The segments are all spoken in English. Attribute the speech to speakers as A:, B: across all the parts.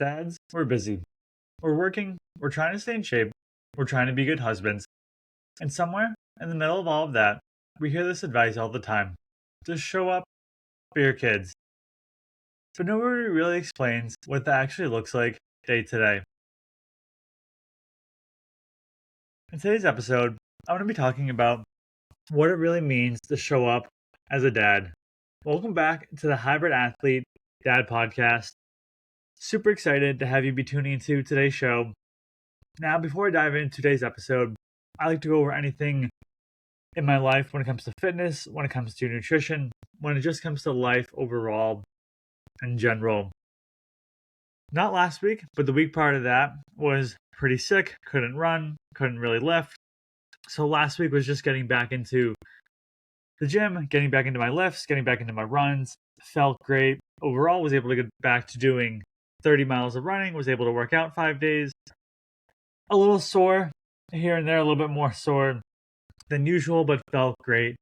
A: Dads, we're busy. We're working. We're trying to stay in shape. We're trying to be good husbands. And somewhere in the middle of all of that, we hear this advice all the time. Just show up for your kids. But nobody really explains what that actually looks like day to day. In today's episode, I'm going to be talking about what it really means to show up as a dad. Welcome back to the Hybrid Athlete Dad Podcast. Super excited to have you be tuning into today's show. Now, before I dive into today's episode, I like to go over anything in my life when it comes to fitness, when it comes to nutrition, when it just comes to life overall in general. Not last week, but the week prior to that was pretty sick, couldn't run, couldn't really lift. So last week was just getting back into the gym, getting back into my lifts, getting back into my runs. Felt great. Overall, was able to get back to doing 30 miles of running, was able to work out 5 days. A little sore here and there, a little bit more sore than usual, but felt great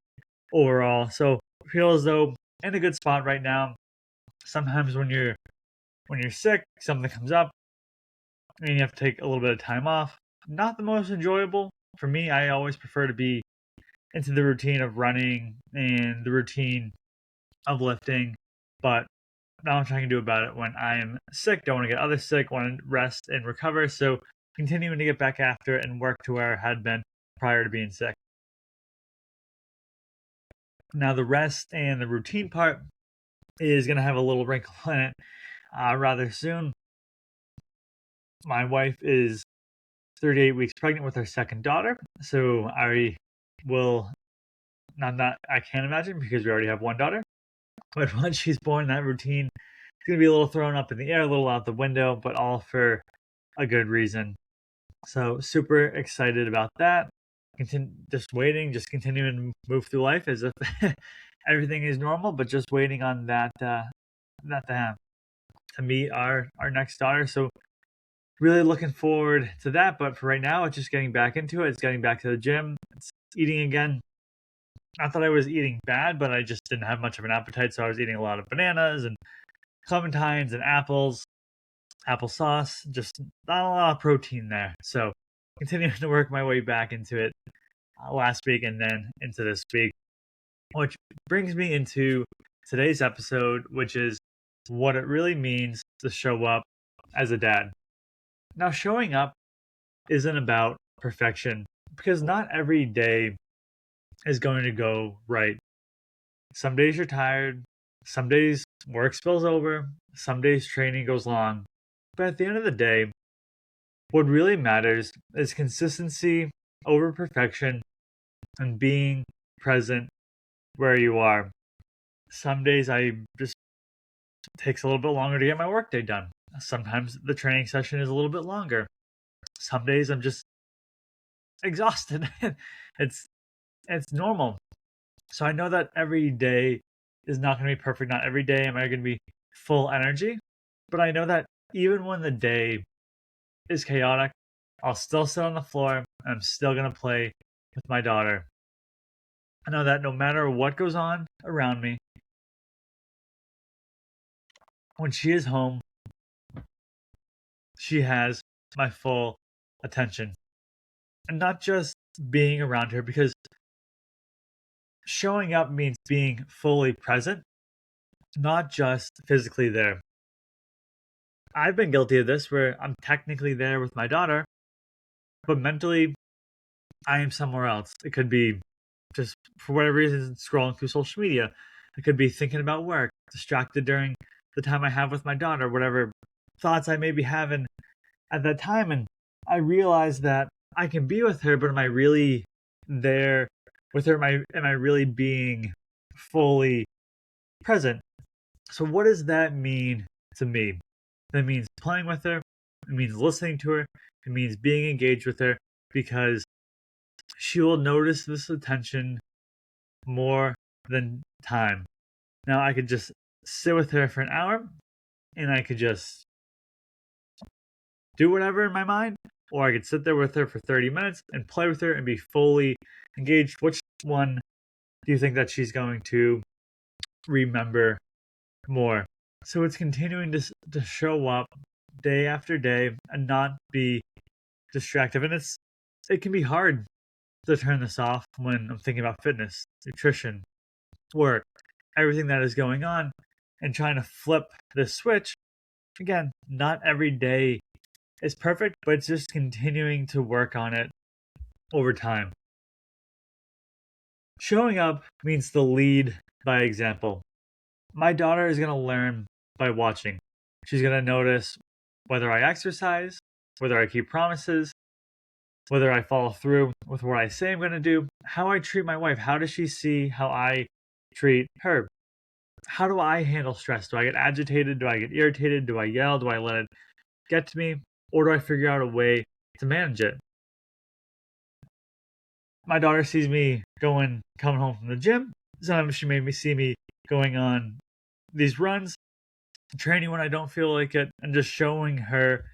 A: overall. So feel as though in a good spot right now. Sometimes when you're sick, something comes up and you have to take a little bit of time off. Not the most enjoyable. For me, I always prefer to be into the routine of running and the routine of lifting, but not much I can do about it when I am sick. Don't want to get others sick, want to rest and recover. So continuing to get back after it and work to where I had been prior to being sick. Now the rest and the routine part is going to have a little wrinkle in it rather soon. My wife is 38 weeks pregnant with our second daughter, so I will not that I can't imagine because we already have one daughter. But once she's born, that routine is going to be a little thrown up in the air, a little out the window, but all for a good reason. So super excited about that. Just waiting, just continuing to move through life as if everything is normal, but just waiting on that to happen, to meet our next daughter. So really looking forward to that. But for right now, it's just getting back into it. It's getting back to the gym. It's eating again. Not that I was eating bad, but I just didn't have much of an appetite. So I was eating a lot of bananas and clementines and apples, applesauce, just not a lot of protein there. So continuing to work my way back into it last week and then into this week, which brings me into today's episode, which is what it really means to show up as a dad. Now, showing up isn't about perfection because not every day is going to go right. Some days you're tired, some days work spills over, some days training goes long. But at the end of the day, what really matters is consistency over perfection and being present where you are. Some days takes a little bit longer to get my workday done. Sometimes the training session is a little bit longer. Some days I'm just exhausted. it's normal. So I know that every day is not going to be perfect. Not every day am I going to be full energy, but I know that even when the day is chaotic, I'll still sit on the floor and I'm still going to play with my daughter. I know that no matter what goes on around me, when she is home, she has my full attention. And not just being around her, because showing up means being fully present, not just physically there. I've been guilty of this where I'm technically there with my daughter, but mentally I am somewhere else. It could be just for whatever reason scrolling through social media. It could be thinking about work, distracted during the time I have with my daughter, whatever thoughts I may be having at that time. And I realize that I can be with her, but am I really there with her? Am I really being fully present? So what does that mean to me? That means playing with her. It means listening to her. It means being engaged with her, because she will notice this attention more than time. Now I could just sit with her for an hour and I could just do whatever in my mind, or I could sit there with her for 30 minutes and play with her and be fully engaged. Which one do you think that she's going to remember more? So it's continuing to show up day after day and not be distractive. And it can be hard to turn this off when I'm thinking about fitness, nutrition, work, everything that is going on, and trying to flip this switch. Again, not every day is perfect, but it's just continuing to work on it over time. Showing up means to lead by example. My daughter is going to learn by watching. She's going to notice whether I exercise, whether I keep promises, whether I follow through with what I say I'm going to do, how I treat my wife. How does she see how I treat her? How do I handle stress? Do I get agitated? Do I get irritated? Do I yell? Do I let it get to me? Or do I figure out a way to manage it? My daughter sees me coming home from the gym. Sometimes she made me see me going on these runs, training when I don't feel like it, and just showing her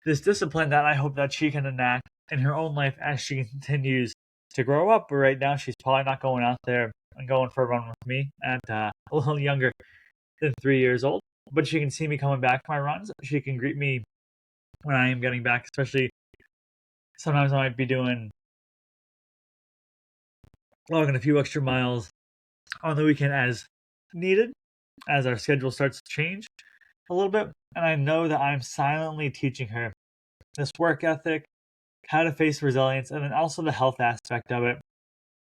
A: this discipline that I hope that she can enact in her own life as she continues to grow up. But right now, she's probably not going out there and going for a run with me at a little younger than 3 years old. But she can see me coming back from my runs. She can greet me when I am getting back, especially sometimes I might be logging a few extra miles on the weekend as needed, as our schedule starts to change a little bit. And I know that I'm silently teaching her this work ethic, how to face resilience, and then also the health aspect of it,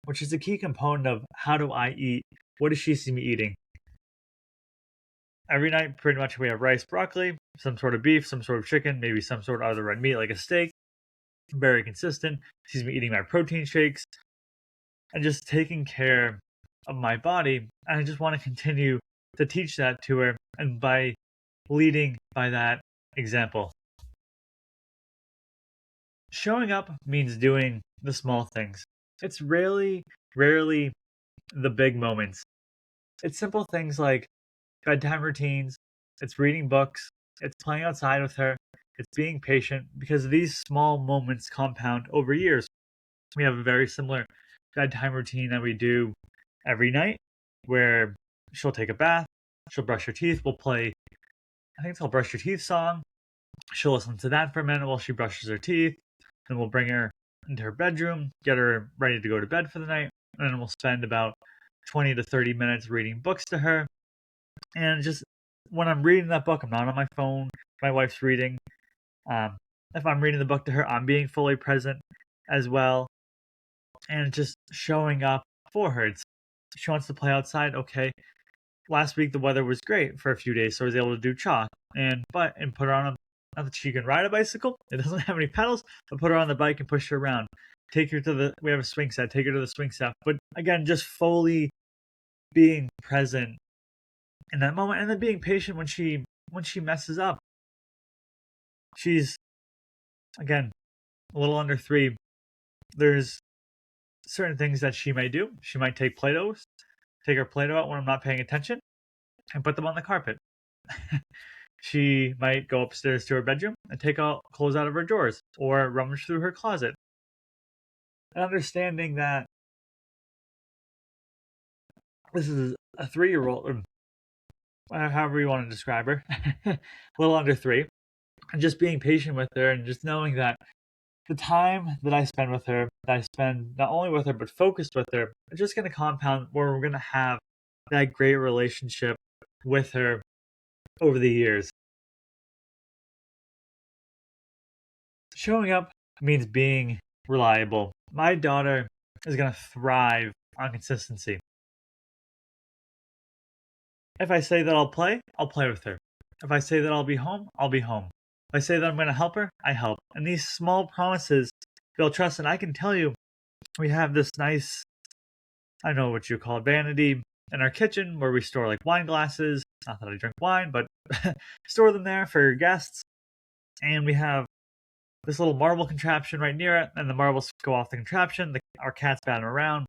A: which is a key component of how do I eat? What does she see me eating? Every night, pretty much, we have rice, broccoli, some sort of beef, some sort of chicken, maybe some sort of other red meat like a steak. Very consistent. She's me eating my protein shakes and just taking care of my body. And I just want to continue to teach that to her, and by leading by that example. Showing up means doing the small things. It's rarely the big moments. It's simple things like bedtime routines, it's reading books, it's playing outside with her, it's being patient, because these small moments compound over years. We have a very similar bedtime routine that we do every night, where she'll take a bath, she'll brush her teeth, we'll play, I think it's called Brush Your Teeth song. She'll listen to that for a minute while she brushes her teeth. Then we'll bring her into her bedroom, get her ready to go to bed for the night, and then we'll spend about 20 to 30 minutes reading books to her. And just when I'm reading that book, I'm not on my phone. My wife's reading. If I'm reading the book to her, I'm being fully present as well. And just showing up for her. She wants to play outside. Okay. Last week the weather was great for a few days, so I was able to do chalk and put her on a, not that she can ride a bicycle. It doesn't have any pedals, but put her on the bike and push her around. Take her to we have a swing set. Take her to the swing set. But again, just fully being present in that moment, and then being patient when she messes up. She's, again, a little under 3. There's certain things that she may do. She might take her Play-Doh out when I'm not paying attention, and put them on the carpet. She might go upstairs to her bedroom and take all clothes out of her drawers, or rummage through her closet. And understanding that this is a 3-year-old, or however you want to describe her, a little under 3, and just being patient with her, and just knowing that the time that I spend with her, that I spend not only with her, but focused with her, is just going to compound where we're going to have that great relationship with her over the years. Showing up means being reliable. My daughter is going to thrive on consistency. If I say that I'll play with her. If I say that I'll be home, I'll be home. If I say that I'm going to help her, I help. And these small promises build trust. And I can tell you, we have this nice, I don't know what you call it, vanity in our kitchen where we store like wine glasses. Not that I drink wine, but store them there for your guests. And we have this little marble contraption right near it, and the marbles go off the contraption. Our cats bat them around,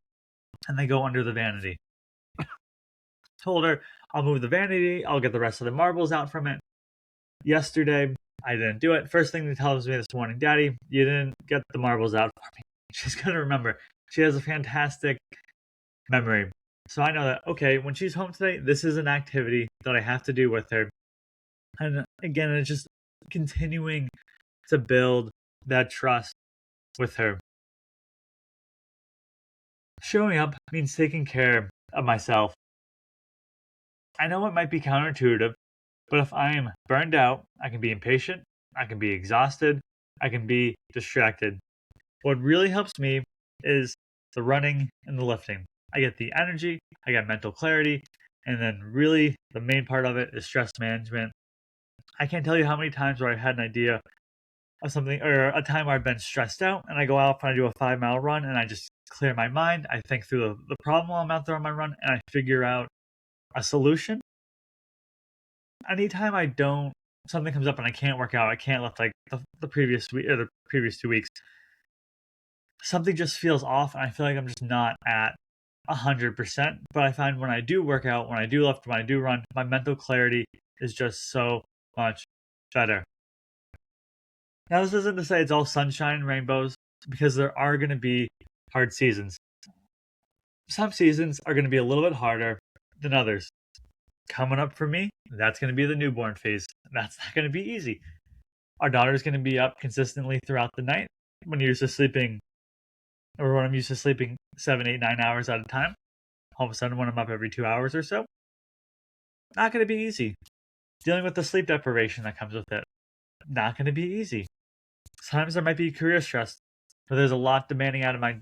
A: and they go under the vanity. Told her, I'll move the vanity, I'll get the rest of the marbles out from it. Yesterday, I didn't do it. First thing she tells me this morning, Daddy, you didn't get the marbles out for me. She's going to remember. She has a fantastic memory. So I know that, okay, when she's home today, this is an activity that I have to do with her. And again, it's just continuing to build that trust with her. Showing up means taking care of myself. I know it might be counterintuitive, but if I am burned out, I can be impatient, I can be exhausted, I can be distracted. What really helps me is the running and the lifting. I get the energy, I get mental clarity, and then really the main part of it is stress management. I can't tell you how many times where I had an idea of something or a time where I've been stressed out and I go out and I do a 5 mile run and I just clear my mind. I think through the problem while I'm out there on my run and I figure out a solution. Anytime I don't, something comes up and I can't work out, I can't lift like the previous week or the previous 2 weeks, something just feels off and I feel like I'm just not at 100%. But I find when I do work out, when I do lift, when I do run, my mental clarity is just so much better. Now, this isn't to say it's all sunshine and rainbows because there are going to be hard seasons. Some seasons are going to be a little bit harder than others. Coming up for me, that's going to be the newborn phase. That's not going to be easy. Our daughter's going to be up consistently throughout the night when you're used to sleeping, or when I'm used to sleeping 7, 8, 9 hours at a time. All of a sudden, when I'm up every 2 hours or so, not going to be easy. Dealing with the sleep deprivation that comes with it, not going to be easy. Sometimes there might be career stress, but there's a lot demanding out of my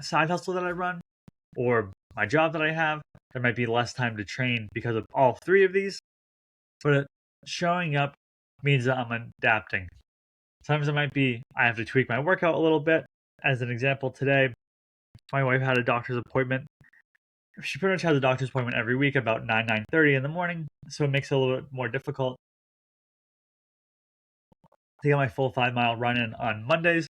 A: side hustle that I run or my job that I have. There might be less time to train because of all three of these, but showing up means that I'm adapting. Sometimes it might be I have to tweak my workout a little bit. As an example, today, my wife had a doctor's appointment. She pretty much has a doctor's appointment every week about 9:30 in the morning, so it makes it a little bit more difficult to get my full 5 mile run in on Mondays.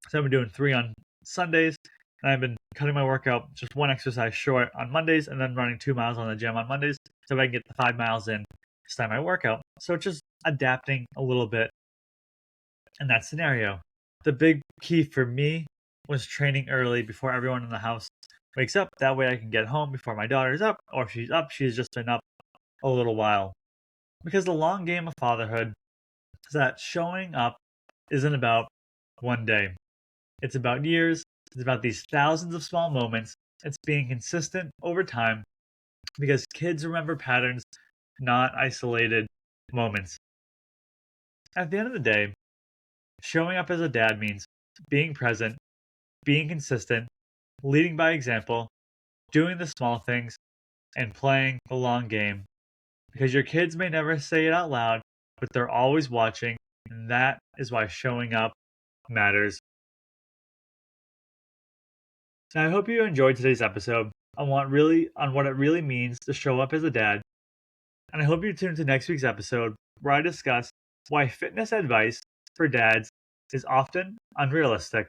A: So I've been doing 3 on Sundays, and I've been cutting my workout just one exercise short on Mondays and then running 2 miles on the gym on Mondays so I can get the 5 miles in to start my workout. So it's just adapting a little bit in that scenario. The big key for me was training early before everyone in the house wakes up. That way I can get home before my daughter's up, or if she's up, she's just been up a little while. Because the long game of fatherhood is that showing up isn't about one day. It's about years. It's about these thousands of small moments. It's being consistent over time because kids remember patterns, not isolated moments. At the end of the day, showing up as a dad means being present, being consistent, leading by example, doing the small things, and playing the long game. Because your kids may never say it out loud, but they're always watching, and that is why showing up matters. Now, I hope you enjoyed today's episode on what it really means to show up as a dad, and I hope you tune into next week's episode where I discuss why fitness advice for dads is often unrealistic.